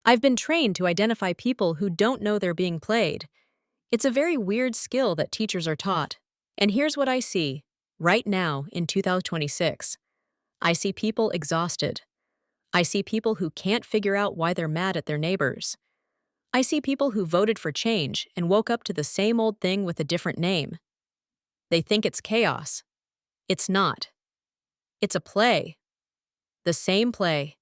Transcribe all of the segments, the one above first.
I've been trained to identify people who don't know they're being played. It's a very weird skill that teachers are taught. And here's what I see right now in 2026. I see people exhausted. I see people who can't figure out why they're mad at their neighbors. I see people who voted for change and woke up to the same old thing with a different name. They think it's chaos. It's not. It's a play. The same play.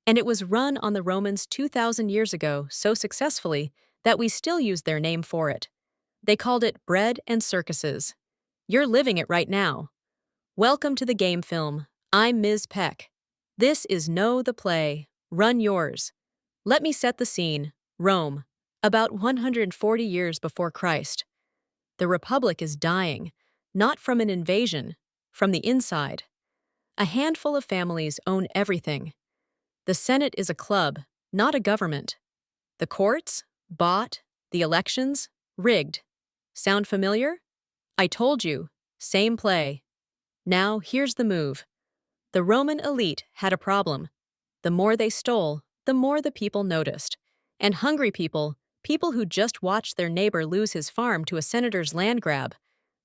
And it was run on the Romans 2,000 years ago so successfully that we still use their name for it. They called it bread and circuses. You're living it right now. Welcome to the game film. I'm Ms. Peck. This is Know the Play. Run yours. Let me set the scene. Rome, about 140 years before Christ. The Republic is dying, not from an invasion, from the inside. A handful of families own everything. The Senate is a club, not a government. The courts? Bought. The elections? Rigged. Sound familiar? I told you. Same play. Now, here's the move. The Roman elite had a problem. The more they stole, the more the people noticed. And hungry people, people who just watched their neighbor lose his farm to a senator's land grab,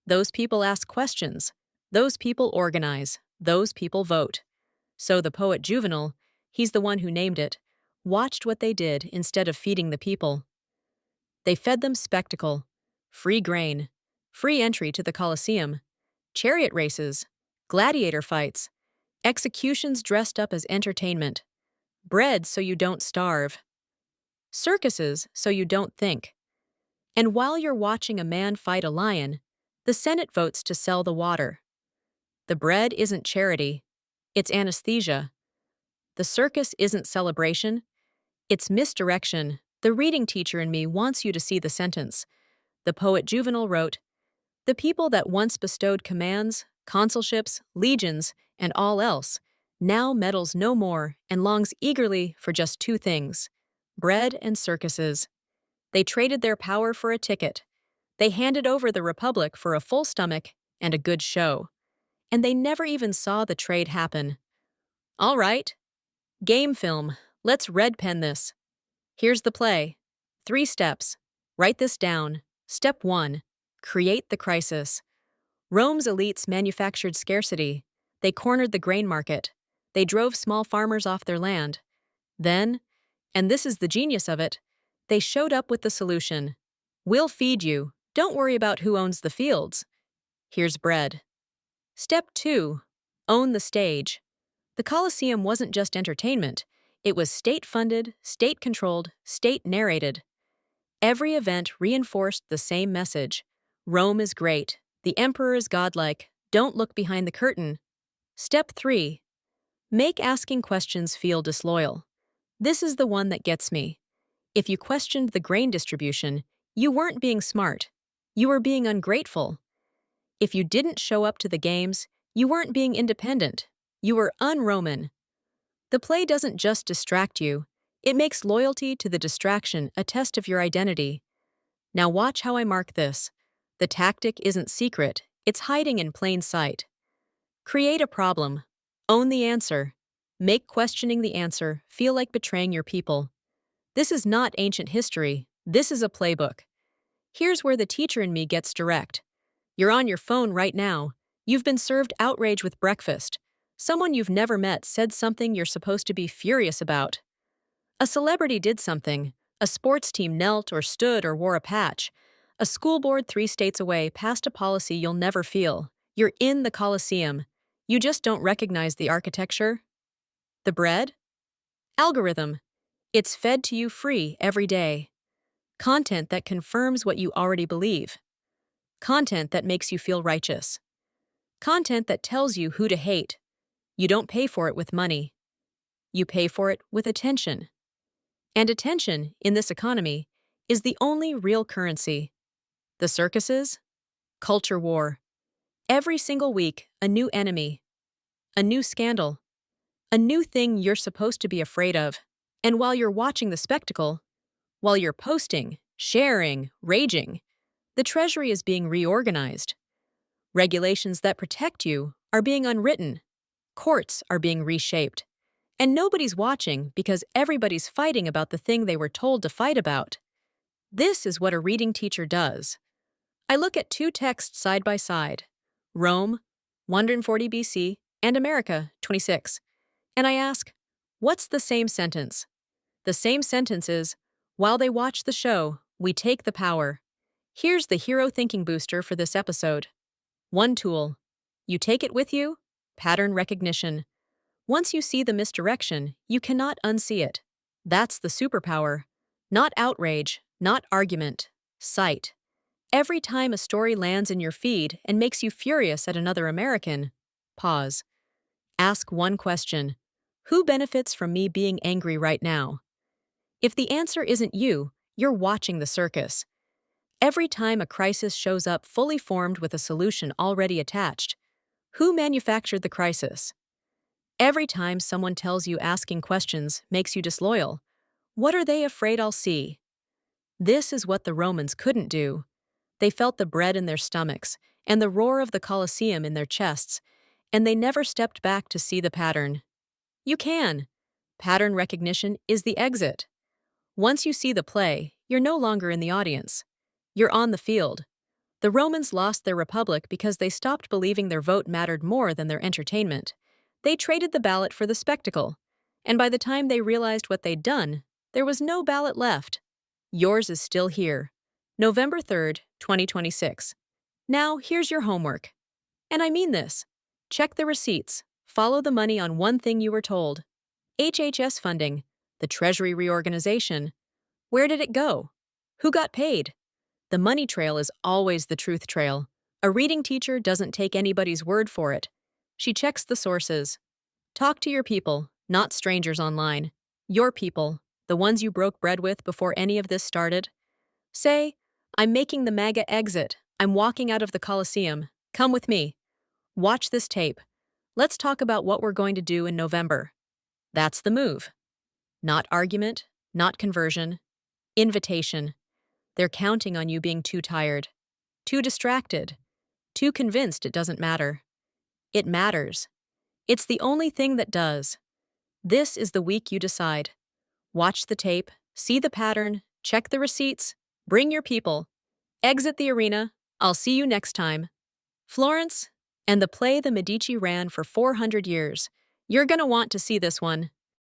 those people ask questions. Those people organize. Those people vote. So the poet Juvenal, he's the one who named it, watched what they did instead of feeding the people. They fed them spectacle, free grain, free entry to the Colosseum, chariot races, gladiator fights, executions dressed up as entertainment, bread so you don't starve, circuses so you don't think. And while you're watching a man fight a lion, the Senate votes to sell the water. The bread isn't charity, it's anesthesia. The circus isn't celebration, it's misdirection. The reading teacher in me wants you to see the sentence. The poet Juvenal wrote, "The people that once bestowed commands, consulships, legions, and all else, now meddles no more and longs eagerly for just two things, bread and circuses. They traded their power for a ticket. They handed over the republic for a full stomach and a good show. And they never even saw the trade happen. All right. Game film. Let's red pen this. Here's the play. 3 steps. Write this down. Step 1. Create the crisis. Rome's elites manufactured scarcity. They cornered the grain market. They drove small farmers off their land. Then, and this is the genius of it, they showed up with the solution. We'll feed you. Don't worry about who owns the fields. Here's bread. Step 2. Own the stage. The Colosseum wasn't just entertainment. It was state-funded, state-controlled, state-narrated. Every event reinforced the same message. Rome is great. The emperor is godlike. Don't look behind the curtain. Step 3. Make asking questions feel disloyal. This is the one that gets me. If you questioned the grain distribution, you weren't being smart. You were being ungrateful. If you didn't show up to the games, you weren't being independent. You were un-Roman. The play doesn't just distract you. It makes loyalty to the distraction a test of your identity. Now watch how I mark this. The tactic isn't secret. It's hiding in plain sight. Create a problem. Own the answer. Make questioning the answer feel like betraying your people. This is not ancient history. This is a playbook. Here's where the teacher in me gets direct. You're on your phone right now. You've been served outrage with breakfast. Someone you've never met said something you're supposed to be furious about. A celebrity did something. A sports team knelt or stood or wore a patch. A school board 3 states away passed a policy you'll never feel. You're in the Colosseum. You just don't recognize the architecture. The bread? Algorithm. It's fed to you free every day. Content that confirms what you already believe. Content that makes you feel righteous. Content that tells you who to hate. You don't pay for it with money. You pay for it with attention. And attention, in this economy, is the only real currency. The circuses? Culture war. Every single week, a new enemy. A new scandal. A new thing you're supposed to be afraid of. And while you're watching the spectacle, while you're posting, sharing, raging, the treasury is being reorganized. Regulations that protect you are being unwritten. Courts are being reshaped. And nobody's watching because everybody's fighting about the thing they were told to fight about. This is what a reading teacher does. I look at two texts side by side, Rome, 140 BC, and America, 26, and I ask, what's the same sentence? The same sentence is, while they watch the show, we take the power. Here's the hero thinking booster for this episode. One tool. You take it with you? Pattern recognition. Once you see the misdirection, you cannot unsee it. That's the superpower. Not outrage, not argument. Sight. Every time a story lands in your feed and makes you furious at another American, pause. Ask one question. Who benefits from me being angry right now? If the answer isn't you, you're watching the circus. Every time a crisis shows up fully formed with a solution already attached, who manufactured the crisis? Every time someone tells you asking questions makes you disloyal, what are they afraid I'll see? This is what the Romans couldn't do. They felt the bread in their stomachs and the roar of the Colosseum in their chests, and they never stepped back to see the pattern. You can. Pattern recognition is the exit. Once you see the play, you're no longer in the audience. You're on the field. The Romans lost their republic because they stopped believing their vote mattered more than their entertainment. They traded the ballot for the spectacle, and by the time they realized what they'd done, there was no ballot left. Yours is still here. November 3rd, 2026. Now, here's your homework. And I mean this. Check the receipts. Follow the money on one thing you were told. HHS funding, the Treasury reorganization. Where did it go? Who got paid? The money trail is always the truth trail. A reading teacher doesn't take anybody's word for it. She checks the sources. Talk to your people, not strangers online. Your people, the ones you broke bread with before any of this started. Say, I'm making the MAGA exit. I'm walking out of the Colosseum. Come with me. Watch this tape. Let's talk about what we're going to do in November. That's the move. Not argument, not conversion. Invitation. They're counting on you being too tired, too distracted, too convinced it doesn't matter. It matters. It's the only thing that does. This is the week you decide. Watch the tape, see the pattern, check the receipts, bring your people. Exit the arena. I'll see you next time. Florence, and the play the Medici ran for 400 years. You're gonna want to see this one.